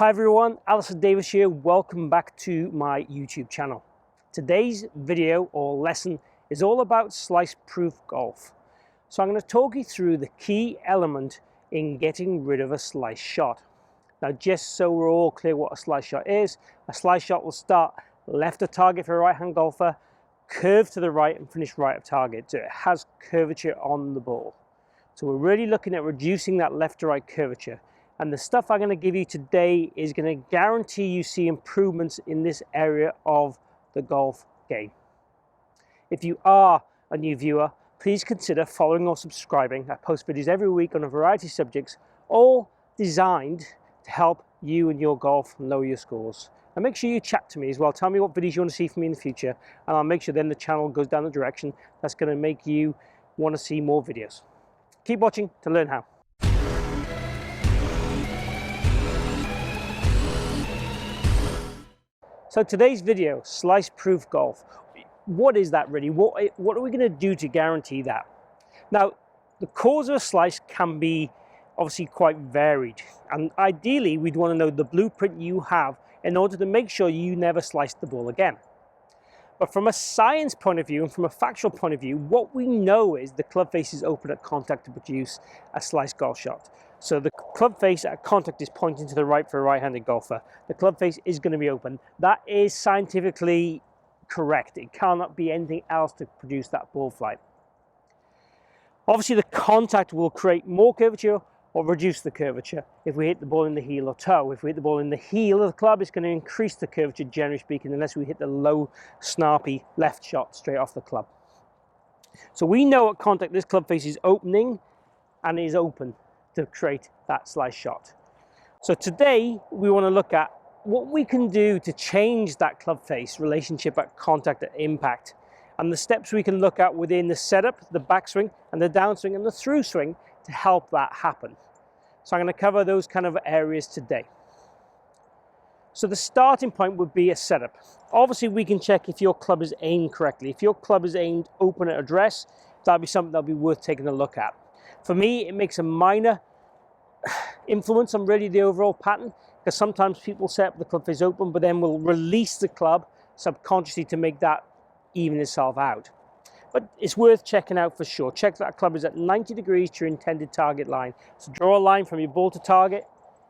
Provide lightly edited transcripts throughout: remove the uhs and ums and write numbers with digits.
Hi everyone, Alistair Davies here. Welcome back to my YouTube channel. Today's video or lesson is all about slice-proof golf. So I'm going to talk you through the key element in getting rid of a slice shot. Now, just so we're all clear what a slice shot is, a slice shot will start left of target for a right-hand golfer, curve to the right and finish right of target. So it has curvature on the ball. So we're really looking at reducing that left to right curvature. And the stuff I'm going to give you today is going to guarantee you see improvements in this area of the golf game. If you are a new viewer, please consider following or subscribing. I post videos every week on a variety of subjects, all designed to help you and your golf lower your scores. And make sure you chat to me as well. Tell me what videos you want to see from me in the future, and I'll make sure then the channel goes down the direction that's going to make you want to see more videos. Keep watching to learn how. So today's video, slice-proof golf. What is that really? What are we going to do to guarantee that? Now, the cause of a slice can be obviously quite varied. And ideally, we'd want to know the blueprint you have in order to make sure you never slice the ball again. But from a science point of view and from a factual point of view, what we know is the club face is open at contact to produce a slice golf shot. So the club face at contact is pointing to the right for a right-handed golfer. The club face is going to be open. That is scientifically correct. It cannot be anything else to produce that ball flight. Obviously, the contact will create more curvature or reduce the curvature if we hit the ball in the heel or toe. If we hit the ball in the heel of the club, it's going to increase the curvature, generally speaking, unless we hit the low, snarpy left shot straight off the club. So we know at contact this club face is opening and is open to create that slice shot. So today we want to look at what we can do to change that club face relationship at contact at impact, and the steps we can look at within the setup, the backswing and the downswing and the through swing to help that happen. So I'm going to cover those kind of areas today. So the starting point would be a setup. Obviously we can check if your club is aimed correctly. If your club is aimed open at address, that'll be something that'll be worth taking a look at. For me, it makes a minor influence on really the overall pattern, because sometimes people set up the club face open, but then will release the club subconsciously to make that even itself out. But it's worth checking out for sure. Check that club is at 90 degrees to your intended target line. So draw a line from your ball to target,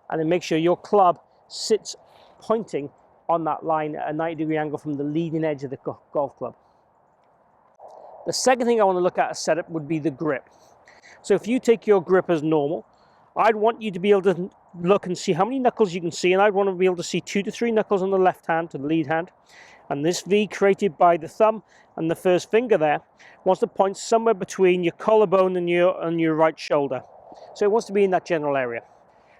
and then make sure your club sits pointing on that line at a 90-degree angle from the leading edge of the golf club. The second thing I want to look at a setup would be the grip. So if you take your grip as normal, I'd want you to be able to look and see how many knuckles you can see, and I'd want to be able to see 2 to 3 knuckles on the left hand, to the lead hand, and this V created by the thumb and the first finger there wants to point somewhere between your collarbone and your right shoulder. So it wants to be in that general area.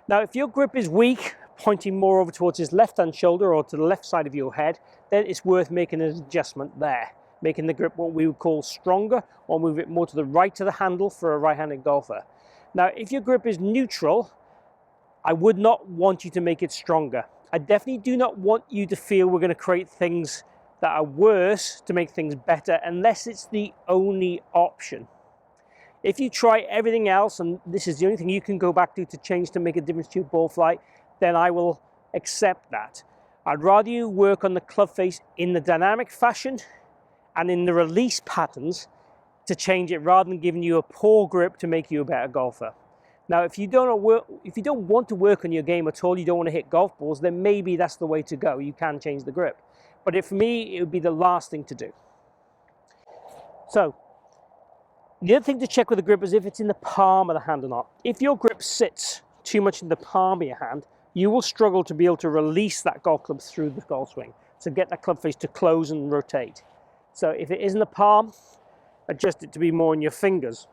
Now, if your grip is weak, pointing more over towards his left hand shoulder or to the left side of your head, then it's worth making an adjustment there, making the grip what we would call stronger, or move it more to the right of the handle for a right-handed golfer. Now, if your grip is neutral, I would not want you to make it stronger. I definitely do not want you to feel we're going to create things that are worse to make things better, unless it's the only option. If you try everything else, and this is the only thing you can go back to change to make a difference to your ball flight, then I will accept that. I'd rather you work on the club face in the dynamic fashion and in the release patterns to change it, rather than giving you a poor grip to make you a better golfer. Now, if you don't want to work on your game at all, you don't want to hit golf balls, then maybe that's the way to go. You can change the grip. But for me, it would be the last thing to do. So, the other thing to check with the grip is if it's in the palm of the hand or not. If your grip sits too much in the palm of your hand, you will struggle to be able to release that golf club through the golf swing, to get that club face to close and rotate. So if it is in the palm, adjust it to be more in your fingers.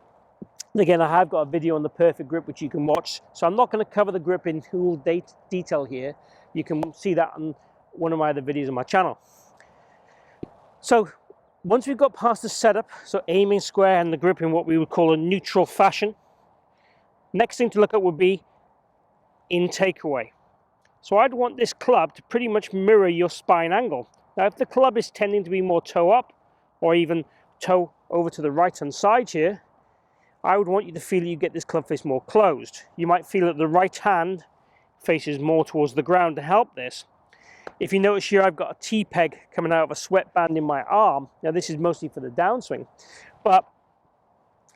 And again, I have got a video on the perfect grip which you can watch, so I'm not going to cover the grip in full detail here. You can see that on one of my other videos on my channel. So once we've got past the setup, so aiming square and the grip in what we would call a neutral fashion, next thing to look at would be in takeaway. So I'd want this club to pretty much mirror your spine angle. Now, if the club is tending to be more toe up, or even toe over to the right hand side here, I would want you to feel you get this club face more closed. You might feel that the right hand faces more towards the ground to help this. If you notice here, I've got a T-peg coming out of a sweatband in my arm. Now this is mostly for the downswing, but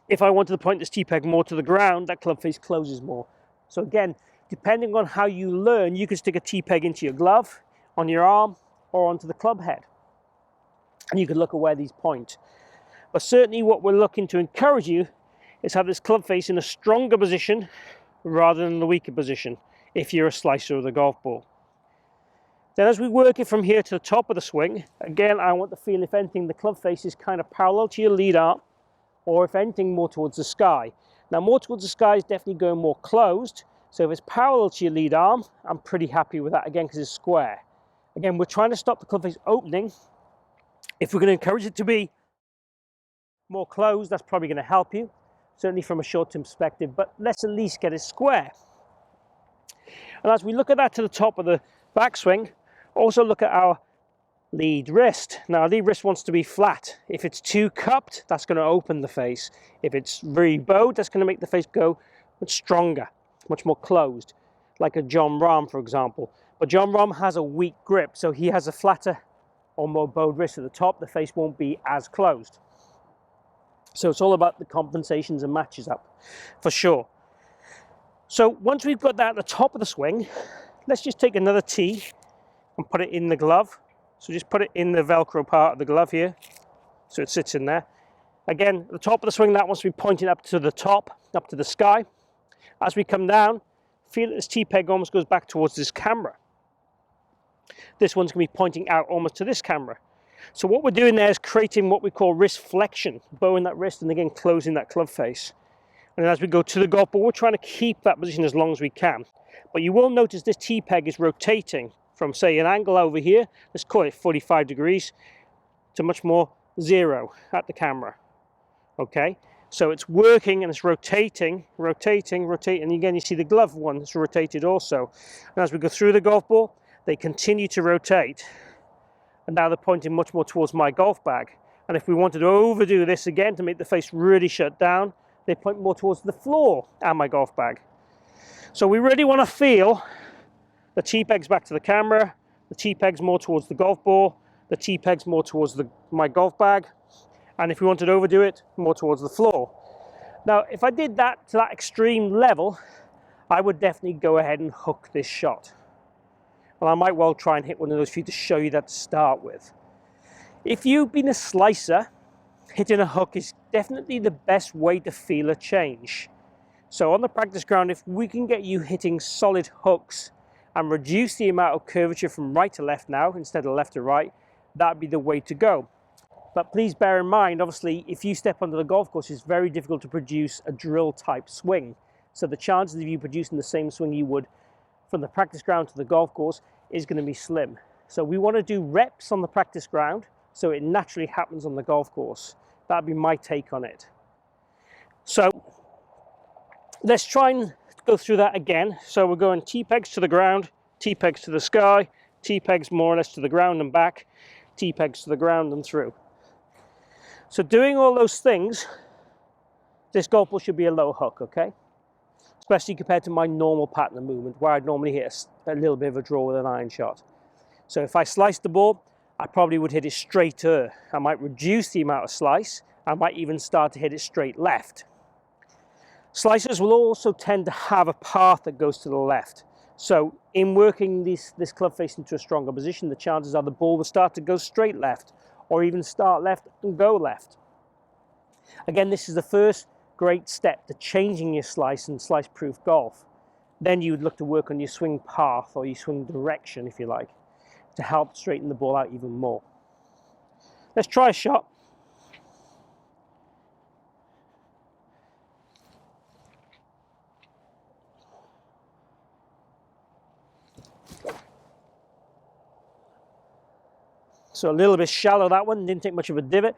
if I wanted to point this T-peg more to the ground, that club face closes more. So again, depending on how you learn, you can stick a T-peg into your glove, on your arm, or onto the club head. And you can look at where these point. But certainly what we're looking to encourage you is have this club face in a stronger position rather than the weaker position if you're a slicer of the golf ball. Then as we work it from here to the top of the swing, again, I want to feel, if anything, the club face is kind of parallel to your lead arm, or if anything, more towards the sky. Now, more towards the sky is definitely going more closed. So if it's parallel to your lead arm, I'm pretty happy with that, again, because it's square. Again, we're trying to stop the club face opening. If we're going to encourage it to be more closed, that's probably going to help you, certainly from a short-term perspective, but let's at least get it square. And as we look at that to the top of the backswing, also look at our lead wrist. Now, lead wrist wants to be flat. If it's too cupped, that's going to open the face. If it's very bowed, that's going to make the face go much stronger, much more closed, like a Jon Rahm, for example. But Jon Rahm has a weak grip, so he has a flatter or more bowed wrist at the top. The face won't be as closed. So it's all about the compensations and matches up, for sure. So once we've got that at the top of the swing, let's just take another tee and put it in the glove. So just put it in the Velcro part of the glove here, so it sits in there. Again, at the top of the swing, that wants to be pointing up to the top, up to the sky. As we come down, feel that this T-peg almost goes back towards this camera. This one's going to be pointing out almost to this camera. So what we're doing there is creating what we call wrist flexion, bowing that wrist and again closing that club face. And as we go to the golf ball, we're trying to keep that position as long as we can. But you will notice this T-peg is rotating from, say, an angle over here, let's call it 45 degrees, to much more 0 at the camera. Okay, so it's working and it's rotating, rotating, rotating. And again, you see the glove one is rotated also. And as we go through the golf ball, they continue to rotate. And now they're pointing much more towards my golf bag. And if we wanted to overdo this again to make the face really shut down, they point more towards the floor and my golf bag. So we really want to feel the T-peg's back to the camera, the T-peg's more towards the golf ball, the T-peg's more towards my golf bag, and if we wanted to overdo it, more towards the floor. Now, if I did that to that extreme level, I would definitely go ahead and hook this shot. Well, I might well try and hit one of those for you to show you that to start with. If you've been a slicer, hitting a hook is definitely the best way to feel a change. So on the practice ground, if we can get you hitting solid hooks and reduce the amount of curvature from right to left now instead of left to right, that'd be the way to go. But please bear in mind, obviously, if you step onto the golf course, it's very difficult to produce a drill type swing. So the chances of you producing the same swing you would from the practice ground to the golf course is going to be slim. So we want to do reps on the practice ground so it naturally happens on the golf course. That'd be my take on it. So let's try and go through that again. So we're going T-pegs to the ground, T-pegs to the sky, T-pegs more or less to the ground and back, T-pegs to the ground and through. So doing all those things, this golf ball should be a low hook, okay? Especially compared to my normal pattern of movement where I'd normally hit a little bit of a draw with an iron shot. So if I sliced the ball, I probably would hit it straighter. I might reduce the amount of slice. I might even start to hit it straight left. Slicers will also tend to have a path that goes to the left. So in working this club face into a stronger position, the chances are the ball will start to go straight left or even start left and go left. Again, this is the first great step to changing your slice and slice-proof golf. Then you would look to work on your swing path or your swing direction, if you like, to help straighten the ball out even more. Let's try a shot. So a little bit shallow, that one, didn't take much of a divot.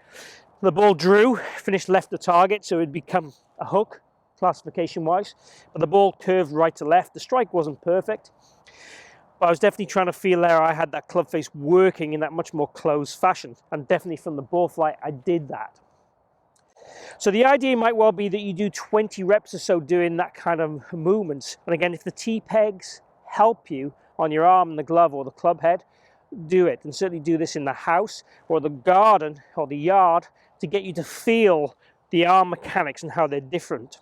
The ball drew, finished left the target, so it'd become a hook, classification-wise. But the ball curved right to left. The strike wasn't perfect, but I was definitely trying to feel there I had that club face working in that much more closed fashion. And definitely from the ball flight, I did that. So the idea might well be that you do 20 reps or so doing that kind of movements. And again, if the T-pegs help you on your arm and the glove or the club head, do it. And certainly do this in the house or the garden or the yard to get you to feel the arm mechanics and how they're different.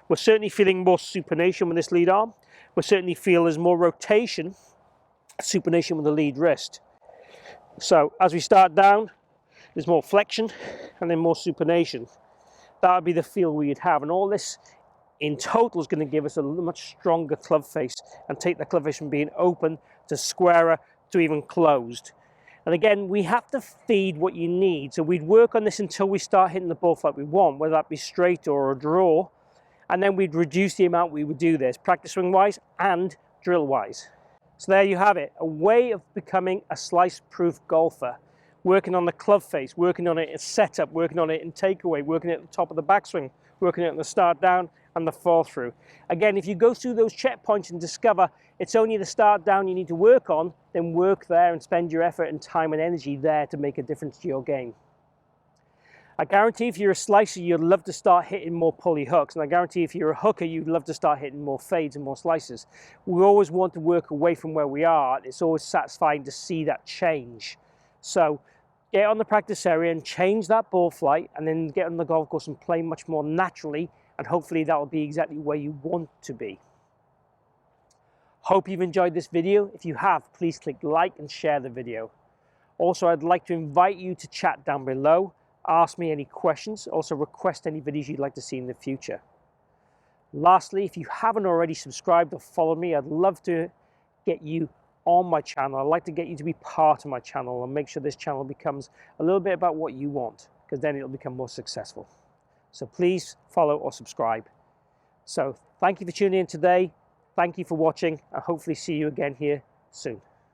We're certainly feeling more supination with this lead arm. We certainly feel there's more rotation, supination with the lead wrist. So as we start down, there's more flexion and then more supination. That would be the feel we'd have, and all this in total is going to give us a much stronger club face and take the club face from being open to squarer to even closed. And again, we have to feed what you need, so we'd work on this until we start hitting the ball flight we want, whether that be straight or a draw, and then we'd reduce the amount we would do this, practice swing wise and drill wise. So there you have it, a way of becoming a slice proof golfer. Working on the club face, working on it in setup, working on it in takeaway, working at the top of the backswing, working it at the start down and the fall through. Again, if you go through those checkpoints and discover it's only the start down you need to work on, then work there and spend your effort and time and energy there to make a difference to your game. I guarantee if you're a slicer, you'd love to start hitting more pulley hooks, and I guarantee if you're a hooker, you'd love to start hitting more fades and more slices. We always want to work away from where we are. It's always satisfying to see that change. So get on the practice area and change that ball flight, and then get on the golf course and play much more naturally, and hopefully that will be exactly where you want to be. Hope you've enjoyed this video. If you have, please click like and share the video. Also, I'd like to invite you to chat down below, ask me any questions, also request any videos you'd like to see in the future. Lastly, if you haven't already subscribed or followed me, I'd love to get you on my channel. I'd like to get you to be part of my channel and make sure this channel becomes a little bit about what you want, because then it'll become more successful. So please follow or subscribe. So thank you for tuning in today. Thank you for watching, and hopefully see you again here soon.